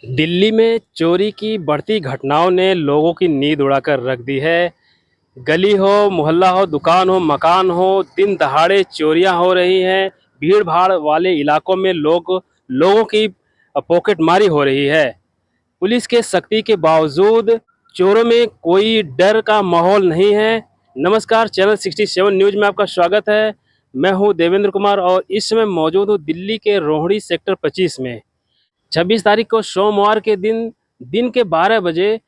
दिल्ली में चोरी की बढ़ती घटनाओं ने लोगों की नींद उड़ाकर रख दी है। गली हो, मोहल्ला हो, दुकान हो, मकान हो, दिन दहाड़े चोरियां हो रही हैं। भीड़ भाड़ वाले इलाकों में लोगों की पॉकेट मारी हो रही है। पुलिस के सख्ती के बावजूद चोरों में कोई डर का माहौल नहीं है। नमस्कार, चैनल 67 न्यूज में आपका स्वागत है। मैं हूं देवेंद्र कुमार और इस समय मौजूद हूं दिल्ली के रोहिणी सेक्टर 25 में। 26 तारीख को सोमवार के दिन दिन के 12 बजे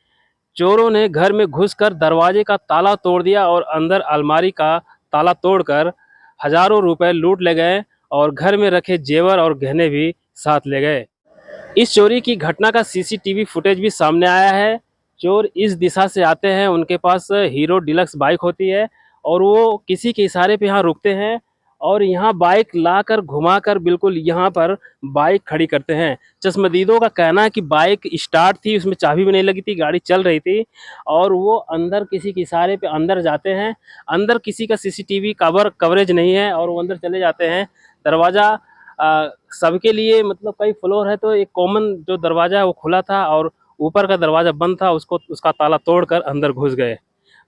चोरों ने घर में घुसकर दरवाजे का ताला तोड़ दिया और अंदर अलमारी का ताला तोड़कर हजारों रुपए लूट ले गए और घर में रखे जेवर और गहने भी साथ ले गए। इस चोरी की घटना का सीसीटीवी फुटेज भी सामने आया है। चोर इस दिशा से आते हैं, उनके पास हीरो डिलक्स बाइक होती है और वो किसी के इशारे पे यहाँ रुकते हैं और यहाँ बाइक लाकर घुमाकर बिल्कुल यहाँ पर बाइक खड़ी करते हैं। चश्मदीदों का कहना है कि बाइक स्टार्ट थी, उसमें चाबी भी नहीं लगी थी, गाड़ी चल रही थी और वो अंदर किसी के इशारे पे अंदर जाते हैं। अंदर किसी का सीसीटीवी कवरेज नहीं है और वो अंदर चले जाते हैं। दरवाज़ा सबके लिए मतलब कई फ्लोर है तो एक कॉमन जो दरवाज़ा है वो खुला था और ऊपर का दरवाज़ा बंद था, उसको उसका ताला तोड़कर अंदर घुस गए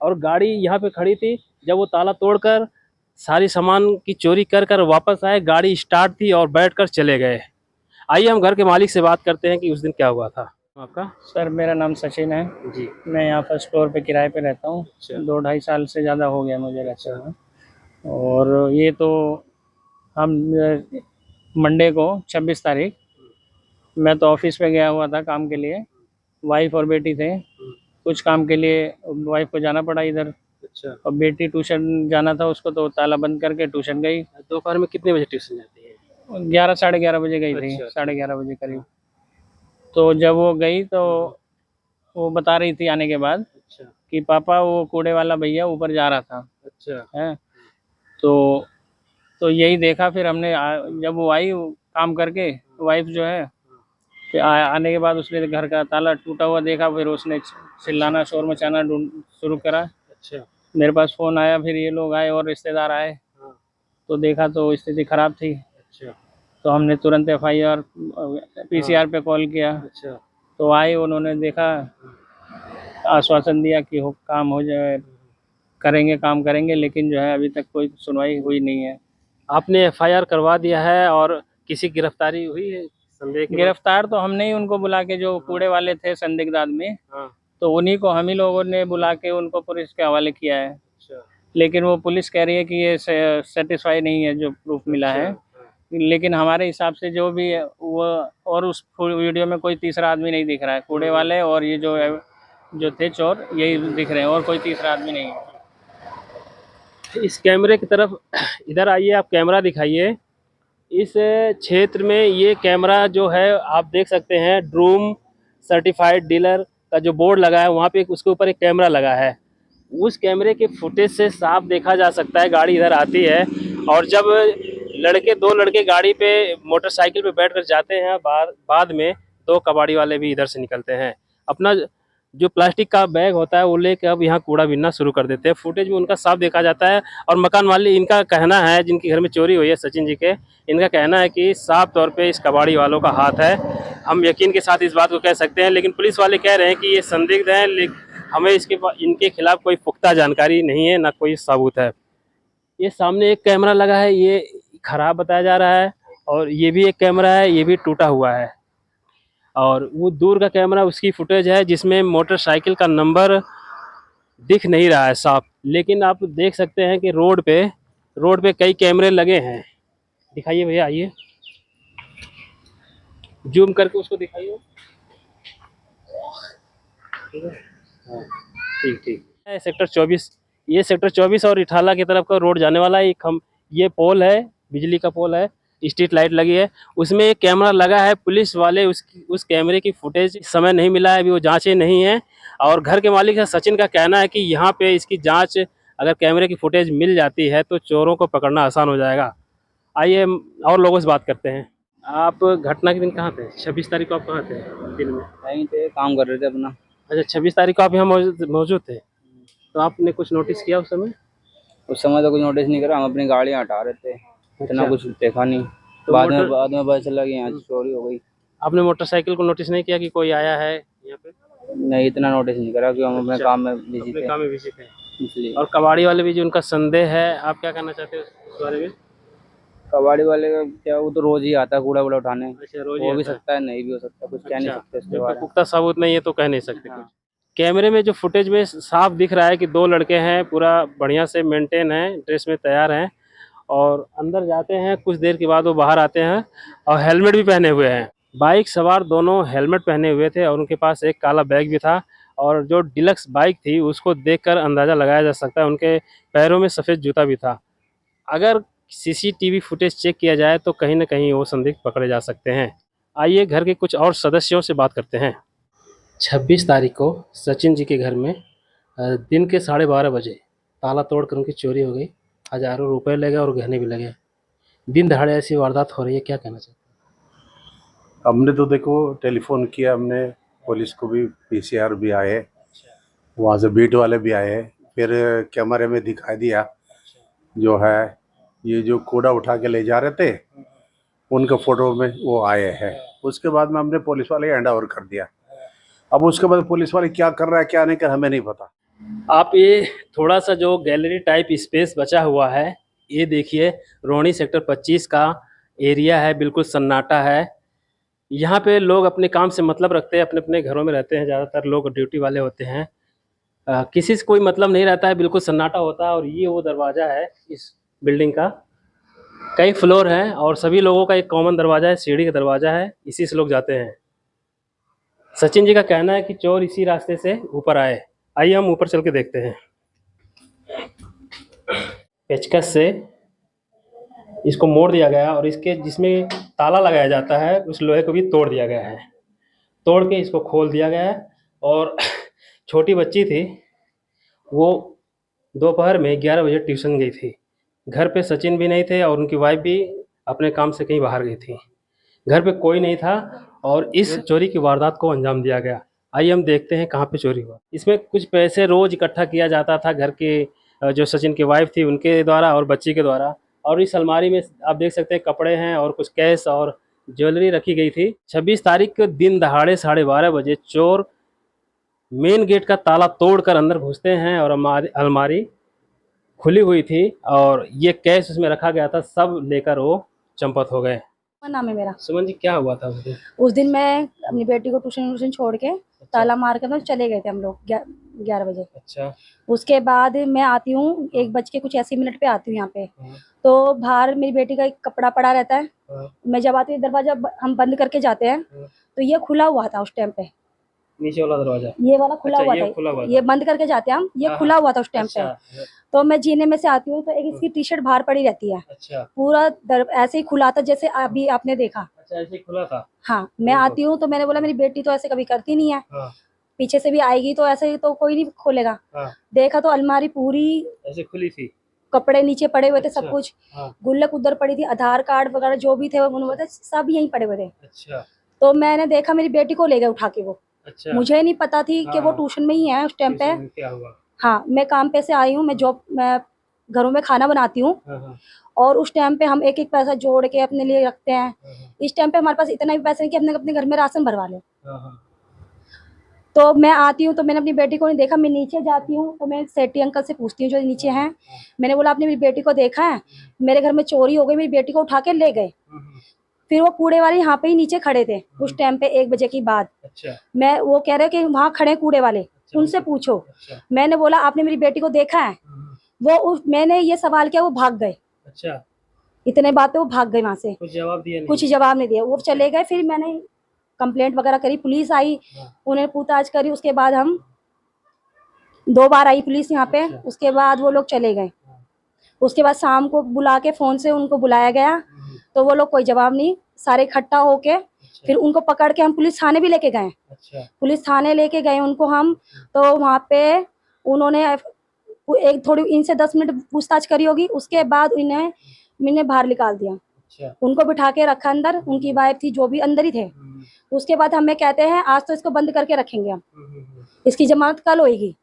और गाड़ी यहाँ पे खड़ी थी। जब वो ताला तोड़कर सारी सामान की चोरी कर कर वापस आए, गाड़ी स्टार्ट थी और बैठकर चले गए। आइए हम घर के मालिक से बात करते हैं कि उस दिन क्या हुआ था। आपका? सर मेरा नाम सचिन है। जी। मैं यहाँ फर्स्ट फ्लोर पे किराए पे रहता हूँ। अच्छा। 2 ढाई साल से ज़्यादा हो गया मुझे रहते अच्छा। हुए। और ये तो हम मंडे को 26 तारीख मैं तो ऑफिस पे गया हुआ था काम के लिए। वाइफ और बेटी थे। कुछ काम के लिए वाइफ को जाना पड़ा इधर अच्छा। और बेटी ट्यूशन जाना था उसको, तो ताला बंद करके ट्यूशन गई। दोपहर में कितने बजे ट्यूशन जाती है? 11 साढ़े 11 बजे गई थी। अच्छा। 11:30 बजे करीब। तो जब वो गई तो वो बता रही थी आने के बाद अच्छा। कि पापा वो कूड़े वाला भैया ऊपर जा रहा था। अच्छा। है तो यही देखा। फिर हमने जब वो आई वो काम करके, वाइफ जो है, फिर आने के बाद उसने घर का ताला टूटा हुआ देखा। फिर उसने चिल्लाना शोर मचाना ढूंढ शुरू करा। अच्छा। मेरे पास फ़ोन आया, फिर ये लोग आए और रिश्तेदार आए। हाँ। तो देखा तो स्थिति ख़राब थी। अच्छा। तो हमने तुरंत एफआईआर पीसीआर पे कॉल किया। अच्छा। तो आए, उन्होंने देखा, आश्वासन दिया कि काम हो जाए, करेंगे, काम करेंगे, लेकिन जो है अभी तक कोई सुनवाई हुई नहीं है। आपने एफआईआर करवा दिया है और किसी गिरफ्तारी हुई है संदेह के बाद? गिरफ्तार तो हमने ही उनको बुला के, जो कूड़े वाले थे संदिग्ध आदमी, हाँ। तो उन्हीं को हम ही लोगों ने बुला के उनको पुलिस के हवाले किया है। अच्छा। लेकिन वो पुलिस कह रही है कि ये सेटिस्फाई नहीं है जो प्रूफ मिला है। अच्छा। लेकिन हमारे हिसाब से जो भी है वो, और उस वीडियो में कोई तीसरा आदमी नहीं दिख रहा है। कूड़े वाले और ये जो थे चोर, यही दिख रहे हैं और कोई तीसरा आदमी नहीं है। इस कैमरे की तरफ इधर आइए, आप कैमरा दिखाइए। इस क्षेत्र में ये कैमरा जो है आप देख सकते हैं, ड्रूम सर्टिफाइड डीलर का जो बोर्ड लगा है वहाँ पे उसके ऊपर एक कैमरा लगा है। उस कैमरे के फुटेज से साफ देखा जा सकता है गाड़ी इधर आती है और जब दो लड़के गाड़ी पे मोटरसाइकिल पे बैठकर जाते हैं, बाद में दो कबाड़ी वाले भी इधर से निकलते हैं। अपना जो प्लास्टिक का बैग होता है वो लेके अब यहाँ कूड़ा बीनना शुरू कर देते हैं। फुटेज में उनका साफ देखा जाता है और मकान वाले, इनका कहना है, जिनके घर में चोरी हुई है सचिन जी के, इनका कहना है कि साफ तौर पे इस कबाड़ी वालों का हाथ है। हम यकीन के साथ इस बात को कह सकते हैं, लेकिन पुलिस वाले कह रहे हैं कि ये संदिग्ध हैं, लेकिन हमें इनके खिलाफ कोई पुख्ता जानकारी नहीं है, ना कोई सबूत है। ये सामने एक कैमरा लगा है, ये खराब बताया जा रहा है और ये भी एक कैमरा है, ये भी टूटा हुआ है। और वो दूर का कैमरा, उसकी फुटेज है जिसमें मोटरसाइकिल का नंबर दिख नहीं रहा है साफ, लेकिन आप देख सकते हैं कि रोड पे कई कैमरे लगे हैं। दिखाइए भैया, आइए जूम करके उसको दिखाइए। ठीक है, हाँ, ठीक ठीक है। सेक्टर 24, ये सेक्टर 24 और इठाला की तरफ का रोड जाने वाला है। ये पोल है, बिजली का पोल है, स्ट्रीट लाइट लगी है, उसमें एक कैमरा लगा है। पुलिस वाले उस कैमरे की फुटेज इस समय नहीं मिला है, अभी वो जांचे नहीं है। और घर के मालिक है सचिन का कहना है कि यहाँ पे इसकी जांच, अगर कैमरे की फुटेज मिल जाती है तो चोरों को पकड़ना आसान हो जाएगा। आइए और लोगों से बात करते हैं। आप घटना के दिन कहाँ थे? 26 तारीख को आप कहाँ थे दिन में? कहीं थे, काम कर रहे थे अपना। अच्छा, 26 तारीख को आप यहाँ मौजूद थे, तो आपने कुछ नोटिस किया उस समय? उस समय तो कुछ नोटिस नहीं करा, हम अपनी गाड़ियाँ हटा रहे थे, इतना अच्छा। कुछ देखा नहीं। तो बाद में पता चला कि यहाँ चोरी हो गई। आपने मोटरसाइकिल को नोटिस नहीं किया कि कोई आया है यहाँ पे? नहीं, इतना नोटिस नहीं करा क्योंकि हम अपने अच्छा, काम में बिजी अपने थे काम में बिजी थे। इसलिए। और कबाड़ी वाले भी जो उनका संदेह है, आप क्या कहना चाहते हो इस बारे में? कबाड़ी वाले का क्या, वो तो रोज ही आता है कूड़ा वूड़ा उठाने। अच्छा, रोज ही हो भी आता है। सकता है, नहीं भी हो सकता, कुछ कह नहीं अच्छा, सकते इसके जब बारे तक में। पुख्ता सबूत नहीं है तो कह नहीं सकते हाँ। कुछ। कैमरे में जो फुटेज में साफ दिख रहा है कि दो लड़के हैं, पूरा बढ़िया से मेंटेन है, ड्रेस में तैयार हैं और अंदर जाते हैं, कुछ देर के बाद वो बाहर आते हैं और हेलमेट भी पहने हुए हैं। बाइक सवार दोनों हेलमेट पहने हुए थे और उनके पास एक काला बैग भी था और जो डिलक्स बाइक थी उसको देखकर अंदाज़ा लगाया जा सकता है उनके पैरों में सफ़ेद जूता भी था। अगर सीसीटीवी फुटेज चेक किया जाए तो कहीं न कहीं वो संदिग्ध पकड़े जा सकते हैं। आइए घर के कुछ और सदस्यों से बात करते हैं। 26 तारीख को सचिन जी के घर में दिन के 12:30 बजे ताला तोड़कर उनकी चोरी हो गई। हज़ारों रुपए ले गए और गहने भी ले गए। दिन दहाड़े ऐसी वारदात हो रही है, क्या कहना चाहते हमने तो देखो टेलीफोन किया, हमने पुलिस को भी, पीसीआर भी आए, वहाँ से बीट वाले भी आए, फिर कैमरे में दिखाई दिया जो है ये जो कूड़ा उठा के ले जा रहे थे उनके फोटो में वो आए हैं। उसके बाद में हमने पुलिस वाले हैंड ओवर कर दिया। अब उसके बाद पुलिस वाले क्या कर रहा है क्या नहीं कर, हमें नहीं पता। आप ये थोड़ा सा जो गैलरी टाइप स्पेस बचा हुआ है, ये देखिए रोहिणी सेक्टर 25 का एरिया है, बिल्कुल सन्नाटा है। यहाँ पे लोग अपने काम से मतलब रखते हैं, अपने अपने घरों में रहते हैं, ज़्यादातर लोग ड्यूटी वाले होते हैं। किसी से कोई मतलब नहीं रहता है, बिल्कुल सन्नाटा होता है। और ये वो दरवाज़ा है इस बिल्डिंग का। कई फ्लोर हैं और सभी लोगों का एक कॉमन दरवाज़ा है, सीढ़ी का दरवाज़ा है, इसी से लोग जाते हैं। सचिन जी का कहना है कि चोर इसी रास्ते से ऊपर आए। आइए हम ऊपर चल के देखते हैं। पेचकस से इसको मोड़ दिया गया और इसके जिसमें ताला लगाया जाता है उस लोहे को भी तोड़ दिया गया है। तोड़ के इसको खोल दिया गया है और छोटी बच्ची थी, वो दोपहर में 11 बजे ट्यूशन गई थी। घर पे सचिन भी नहीं थे और उनकी वाइफ भी अपने काम से कहीं बाहर गई थी। घर पे कोई नहीं था और इस चोरी की वारदात को अंजाम दिया गया। आइए हम देखते हैं कहाँ पे चोरी हुआ। इसमें कुछ पैसे रोज इकट्ठा किया जाता था घर के जो सचिन की वाइफ थी उनके द्वारा और बच्ची के द्वारा। और इस अलमारी में आप देख सकते हैं कपड़े हैं और कुछ कैश और ज्वेलरी रखी गई थी। 26 तारीख के दिन दहाड़े 12:30 बजे चोर मेन गेट का ताला तोड़कर अंदर घुसते हैं और अलमारी खुली हुई थी और ये कैश उसमें रखा गया था, सब लेकर वो चंपत हो गए। नाम है मेरा। सुमन जी, क्या हुआ था उस दिन? उस दिन मैं अपनी बेटी को ट्यूशन छोड़ के ताला मार के चले गए थे हम लोग 11 बजे। अच्छा। उसके बाद मैं आती हूँ 1:80 पे आती हूँ यहाँ पे। तो बाहर मेरी बेटी का एक कपड़ा पड़ा रहता है। मैं जब आती हूँ दरवाजा हम बंद करके जाते हैं तो ये खुला हुआ था उस टाइम पे। नीचे वाला दरवाजा ये वाला खुला अच्छा, हुआ ये था। खुला हुआ था। ये बंद करके जाते हैं हम, ये खुला हुआ था उस टाइम पे। अच्छा। तो मैं जीने में से आती हूँ तो एक इसकी टी शर्ट बाहर पड़ी रहती है। अच्छा। पूरा ऐसे ही खुला था जैसे अभी आपने देखा। अच्छा, ऐसे ही खुला था। हाँ, मैं आती हूँ तो मैंने बोला मेरी बेटी तो ऐसे कभी करती नहीं है। हाँ। पीछे से भी आएगी तो ऐसे ही तो कोई नहीं खोलेगा। हाँ। देखा तो अलमारी पूरी ऐसे खुली थी, कपड़े नीचे पड़े हुए थे। अच्छा। सब कुछ हाँ। गुल्लक उधर पड़ी थी, आधार कार्ड वगैरह जो भी थे उन्होंने सब यहीं पड़े हुए थे। अच्छा। तो मैंने देखा मेरी बेटी को ले गए उठा के वो। अच्छा। मुझे नहीं पता थी कि वो हाँ। ट्यूशन में ही है उस टाइम पे। क्या हुआ? हाँ, मैं काम पे से आई हूँ, मैं घरों में खाना बनाती हूँ। हाँ। और उस टाइम पे हम एक एक पैसा जोड़ के अपने लिए रखते हैं। इस टाइम पे हमारे पास इतना भी पैसा नहीं कि अपने अपने घर में राशन भरवा लें। तो मैं आती हूँ तो मैंने अपनी बेटी को नहीं देखा। मैं नीचे जाती हूँ तो मैं सेठी अंकल से पूछती हूँ जो नीचे हैं। मैंने बोला आपने मेरी बेटी को देखा है? मेरे घर में चोरी हो गई, मेरी बेटी को उठा के ले गए। फिर वो कूड़े वाले यहाँ पे ही नीचे खड़े थे उस टाइम पे 1 बजे की बात। अच्छा। मैं वो कह रहे कि वहाँ खड़े कूड़े वाले, उनसे पूछो। अच्छा। मैंने बोला आपने मेरी बेटी को देखा है? मैंने ये सवाल किया, वो भाग गए। अच्छा। इतने बात पे वो भाग गए वहाँ से। कुछ जवाब दिया नहीं? कुछ जवाब नहीं दिया, वो चले गए। फिर मैंने कंप्लेंट वगैरह करी, पुलिस आई, उन्हें पूछताछ करी। उसके बाद हम 2 बार आई पुलिस यहाँ पे। उसके बाद वो लोग चले गए। उसके बाद शाम को बुला के फोन से उनको बुलाया गया तो वो लोग कोई जवाब नहीं, सारे इकट्ठा होके फिर उनको पकड़ के हम पुलिस थाने भी लेके गए। पुलिस थाने लेके गए उनको हम। तो वहाँ पे उन्होंने एक थोड़ी इनसे 10 मिनट पूछताछ करी होगी। उसके बाद इन्हें बाहर निकाल दिया। उनको बिठा के रखा अंदर, उनकी वाइफ थी जो भी अंदर ही थे। उसके बाद हमें कहते हैं आज तो इसको बंद करके रखेंगे हम, इसकी जमानत कल होगी।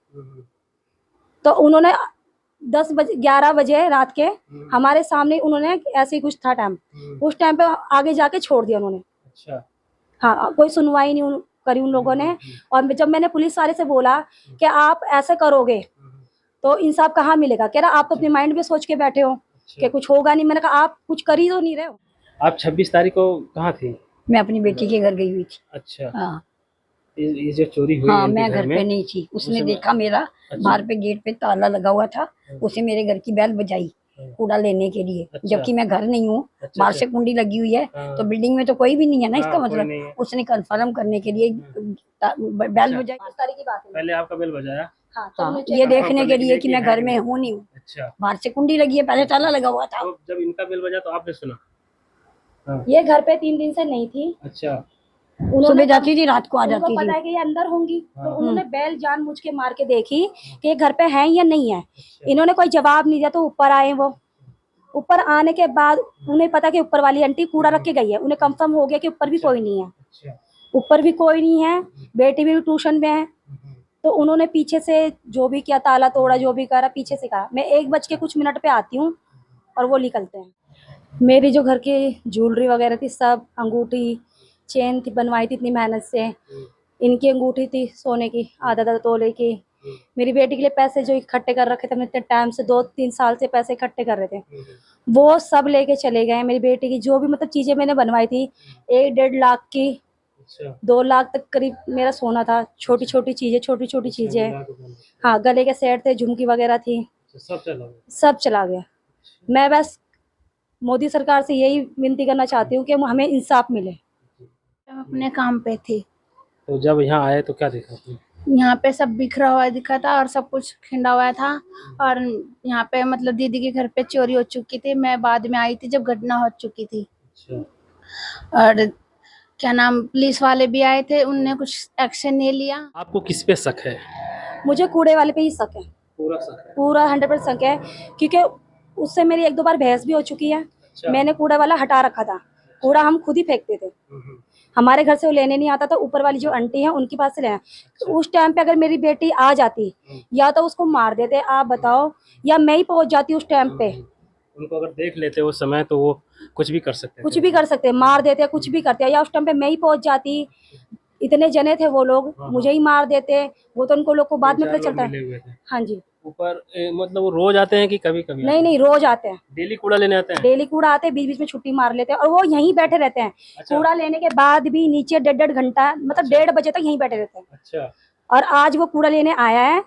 तो उन्होंने 11 बजे रात के हमारे सामने उन्होंने ऐसे ही कुछ था टाइम, उस टाइम पे आगे जाके छोड़ दिया उन्होंने। अच्छा। हाँ, कोई सुनवाई नहीं करी उन लोगों ने। और जब मैंने पुलिस वाले से बोला कि आप ऐसे करोगे तो इंसाफ कहाँ मिलेगा, कह रहा आप तो अपने माइंड में सोच के बैठे हो कि कुछ होगा नहीं। मैंने कहा आप कुछ कर ही तो नहीं रहे हो। आप 26 तारीख को कहाँ थी? मैं अपनी बेटी के घर गई हुई थी। अच्छा, हाँ ये जो चोरी हुई हाँ, इनके मैं घर घर पे में, नहीं थी। उसने समय- देखा मेरा अच्छा। बाहर पे गेट पे ताला लगा हुआ था, उसे मेरे घर की बेल बजाई कूड़ा लेने के लिए, अच्छा। जबकि मैं घर नहीं हूँ। अच्छा, बाहर अच्छा। से कुंडी लगी हुई है, हाँ। तो बिल्डिंग में तो कोई भी नहीं है ना, हाँ, इसका कोई मतलब नहीं है। उसने कंफर्म करने के लिए बेल बजाई। 5 तारीख की बात है। पहले आपका बेल बजाया? हाँ, तो हाँ, उन्होंने ये check- देखने के लिए कि मैं घर में हूँ नहीं हूँ। अच्छा, बाहर से कुंडी लगी है, पहले ताला लगा हुआ था। तो जब इनका बेल बजा तो आपने सुना? हाँ, ये घर पे 3 दिन से नहीं थी। अच्छा, सुबह जाती थी, रात को आ उनको जाती पता थी। है कि ये अंदर होंगी, तो हाँ। उन्होंने बैल जानबूझ के मार के देखी कि ये घर पे हैं या नहीं है। अच्छा। इन्होंने कोई जवाब नहीं दिया तो ऊपर आए। वो ऊपर आने के बाद उन्हें पता कि ऊपर वाली आंटी कूड़ा रख के गई है। उन्हें कंफर्म हो गया कि ऊपर भी कोई नहीं है। अच्छा, ऊपर भी कोई नहीं है, बेटी भी ट्यूशन में है। तो उन्होंने पीछे से जो भी किया, ताला तोड़ा, जो भी करा, पीछे से कहा मैं 1 बज के कुछ मिनट पे आती हूँ और वो निकलते हैं। मेरी जो घर की ज्वेलरी वगैरह थी, सब अंगूठी चेन थी, बनवाई थी इतनी मेहनत से। इनकी अंगूठी थी सोने की, आधा तोले की। मेरी बेटी के लिए पैसे जो इकट्ठे कर रखे थे, हमने इतने टाइम से 2-3 साल से पैसे इकट्ठे कर रहे थे, वो सब लेके चले गए। मेरी बेटी की जो भी मतलब चीजें मैंने बनवाई थी, 1-1.5 लाख की, अच्छा, 2 लाख तक करीब मेरा सोना था। छोटी छोटी चीजें, हाँ, गले के सेट थे, झुमकी वगैरह थी, सब चला गया। सब चला गया। मैं बस मोदी सरकार से यही विनती करना चाहती हूँ कि हमें इंसाफ मिले। हम अपने काम पे थे। तो जब यहाँ आए तो क्या देखा आपने? यहाँ पे सब बिखरा हुआ दिखा था और सब कुछ खिंडा हुआ था। और यहाँ पे मतलब दीदी के घर पे चोरी हो चुकी थी। मैं बाद में आई थी जब घटना हो चुकी थी। अच्छा, और क्या नाम, पुलिस वाले भी आए थे, उनने कुछ एक्शन नहीं लिया। आपको किस पे शक है? मुझे कूड़े वाले पे ही शक है, पूरा शक है। पूरा 100% शक है, क्योंकि उससे मेरी 1-2 बार बहस भी हो चुकी है। अच्छा। मैंने कूड़ा वाला हटा रखा था, कूड़ा हम खुद ही फेंकते थे। हमारे घर से वो लेने नहीं आता था, ऊपर वाली जो आंटी है उनके पास से लेना। तो उस टाइम पे अगर मेरी बेटी आ जाती, या तो उसको मार देते, आप बताओ, या मैं ही पहुंच जाती उस टाइम पे। उनको अगर देख लेते उस समय तो वो कुछ भी कर सकते कुछ थे। भी कर सकते, मार देते, कुछ भी करते, या उस टाइम पे मैं ही पहुंच जाती। इतने जने थे वो लोग, मुझे ही मार देते। वो तो उनको लोग को बाद में पता चलता है। मिले हुए थे हाँ जी, ऊपर। मतलब वो रोज आते हैं कि कभी कभी? नहीं नहीं, रोज आते हैं, डेली कूड़ा लेने आते हैं? डेली कूड़ा आते हैं, बीच बीच में छुट्टी मार लेते हैं और वो यहीं बैठे रहते हैं। अच्छा। कूड़ा लेने के बाद भी नीचे 1.5 घंटा, मतलब 1:30 बजे तक यहीं बैठे रहते हैं। अच्छा। और आज वो कूड़ा लेने आया है।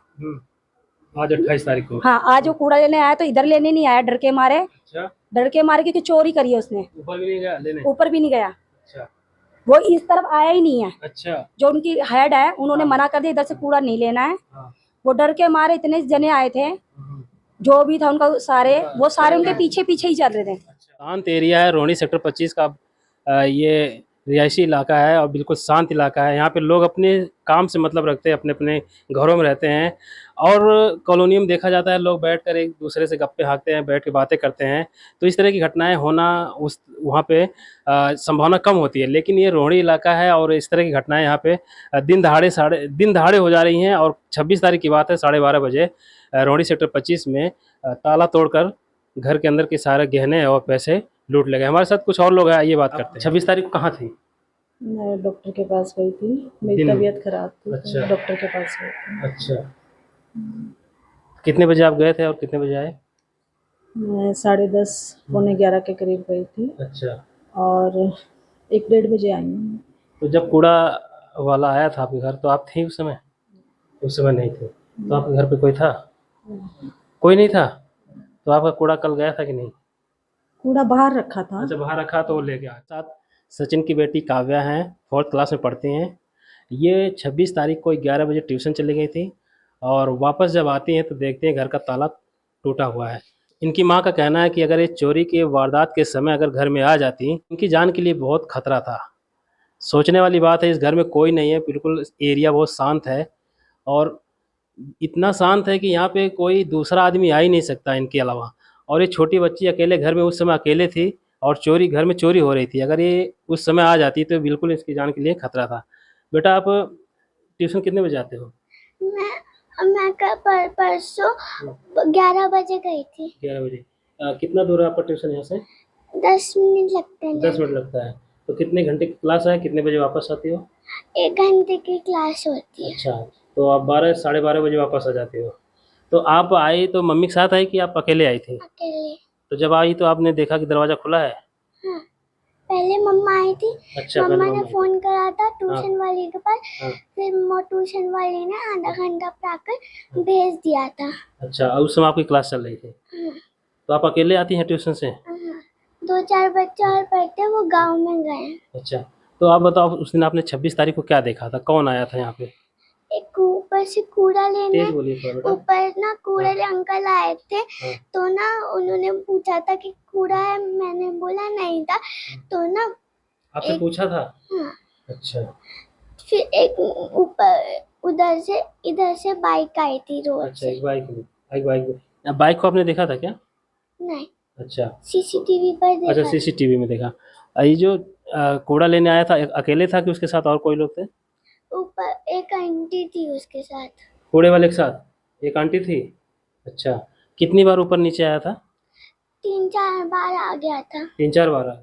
आज 28 तारीख को? हाँ, आज वो कूड़ा लेने आया तो इधर लेने नहीं आया, डर के मारे। अच्छा, डर के मारे क्योंकि चोरी करी है उसने, ऊपर भी नहीं गया लेने? ऊपर भी नहीं गया। अच्छा, वो इस तरफ आया ही नहीं है। अच्छा। जो उनकी हेड है उन्होंने मना कर दिया, इधर से कूड़ा नहीं लेना है। हाँ। वो डर के मारे, इतने जने आए थे, जो भी था उनका सारे, वो सारे उनके पीछे पीछे ही चल रहे थे। शांत एरिया है रोहिणी सेक्टर 25 का। ये रिहायशी इलाका है और बिल्कुल शांत इलाका है। यहाँ पे लोग अपने काम से मतलब रखते हैं, अपने अपने घरों में रहते हैं। और कॉलोनी में देखा जाता है लोग बैठकर एक दूसरे से गप्पे हाँकते हैं, बैठ के बातें करते हैं। तो इस तरह की घटनाएं होना उस वहाँ पे संभावना कम होती है। लेकिन ये रोहिणी इलाका है और इस तरह की घटनाएं यहाँ पे दिन दहाड़े हो जा रही हैं। और 26 तारीख की बात है, 12:30 बजे रोहिणी सेक्टर 25 में ताला तोड़कर घर के अंदर के सारे गहने और पैसे लूट ले गए। हमारे साथ कुछ और लोग हैं, ये बात करते हैं। 26 तारीख को कहाँ थी? मैं डॉक्टर के पास गई थी, मेरी दिन में? तबीयत खराब थी, तो अच्छा। डॉक्टर के पास गई थी। अच्छा, कितने बजे आप गए थे और कितने बजे आए? मैं 10:30 पौने 11 के करीब गई थी अच्छा। और 1-1:30 बजे आई हूँ। तो जब कूड़ा वाला आया था आपके घर तो आप थी उस समय? उस समय नहीं थे। तो आपके घर पे कोई था? कोई नहीं था? तो आपका कूड़ा कल गया था कि नहीं? कूड़ा बाहर रखा था। अच्छा, बाहर रखा तो वो ले गया। साथ सचिन की बेटी काव्या हैं, 4th क्लास में पढ़ती हैं। ये 26 तारीख को 11 बजे ट्यूशन चली गई थी और वापस जब आती हैं तो देखते हैं घर का ताला टूटा हुआ है। इनकी माँ का कहना है कि अगर ये चोरी के वारदात के समय अगर घर में आ जाती, इनकी जान के लिए बहुत खतरा था। सोचने वाली बात है, इस घर में कोई नहीं है, बिल्कुल एरिया बहुत शांत है। और इतना शांत है कि यहाँ पे कोई दूसरा आदमी आ ही नहीं सकता इनके अलावा। और ये छोटी बच्ची अकेले घर में उस समय अकेले थी और घर में चोरी हो रही थी। अगर ये उस समय आ जाती तो बिल्कुल इसकी जान के लिए खतरा था। बेटा, आप ट्यूशन कितने बजे आते हो? मैं परसों 11 बजे गई थी। 11 बजे। कितना दूर है आपका ट्यूशन यहाँ से? 10 मिनट लगते हैं। 10 मिनट लगता है। तो कितने घंटे की क्लास है, कितने बजे वापस आती हो? 1 घंटे की क्लास होती है। अच्छा, तो आप 12 साढ़े 12 बजे वापस आ जाते हो। तो आप आई तो मम्मी के साथ आई कि आप अकेले आई थी? अकेले। तो जब आई तो आपने देखा कि दरवाज़ा खुला है? हाँ, पहले मम्मा आई थी। अच्छा, पहले मम्मा ने मम्मा आई थी। फोन करा था ट्यूशन वाली के पास। हाँ। फिर वो ट्यूशन वाली ने आधा घंटा पढ़ाकर भेज दिया था। अच्छा, और उस समय आपकी क्लास चल रही थी। हाँ, तो आप अकेले आती हैं ट्यूशन से? हाँ। 2-4 बच्चे और पढ़ते, वो गांव में गए हैं। अच्छा, तो आप बताओ उस दिन आपने 26 तारीख को क्या देखा था? कौन आया था यहाँ पे? एक ऊपर से कूड़ा लेने, तेज बोलिए थोड़ा बेटा। ऊपर ना कूड़े ले अंकल आए थे। हाँ। तो ना उन्होंने पूछा था कि कूड़ा है, मैंने बोला नहीं था। तो ना आपसे पूछा था? हाँ, अच्छा, फिर एक ऊपर इधर से बाइक आई थी रोड अच्छा, से। एक बाइक को आपने देखा था क्या? नहीं, अच्छा, सीसीटीवी पर अच्छा, देखा। सीसीटीवी में देखा। ये जो कूड़ा लेने आया था अकेले था कि उसके साथ और कोई लोग थे? ऊपर एक आंटी थी उसके साथ। कूड़े वाले के साथ एक आंटी थी? अच्छा, कितनी बार ऊपर नीचे आया था? 3-4 बार आ गया था। 3-4 बार आया।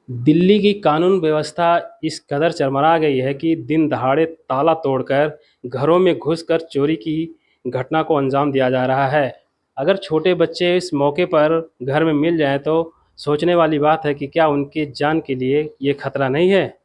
दिल्ली की कानून व्यवस्था इस कदर चरमरा गई है कि दिन दहाड़े ताला तोड़कर घरों में घुसकर चोरी की घटना को अंजाम दिया जा रहा है। अगर छोटे बच्चे इस मौके पर घर में मिल जाएं तो सोचने वाली बात है कि क्या उनकी जान के लिए ये खतरा नहीं है।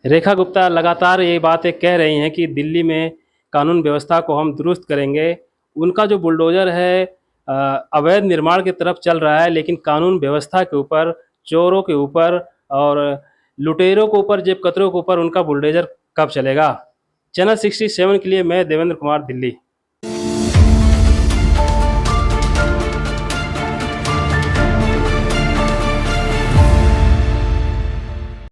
रेखा गुप्ता लगातार ये बातें कह रही हैं कि दिल्ली में कानून व्यवस्था को हम दुरुस्त करेंगे। उनका जो बुलडोज़र है अवैध निर्माण की तरफ चल रहा है, लेकिन कानून व्यवस्था के ऊपर, चोरों के ऊपर और लुटेरों के ऊपर, जेब कतरों के ऊपर उनका बुलडोज़र कब चलेगा। चैनल 67 के लिए मैं देवेंद्र कुमार, दिल्ली।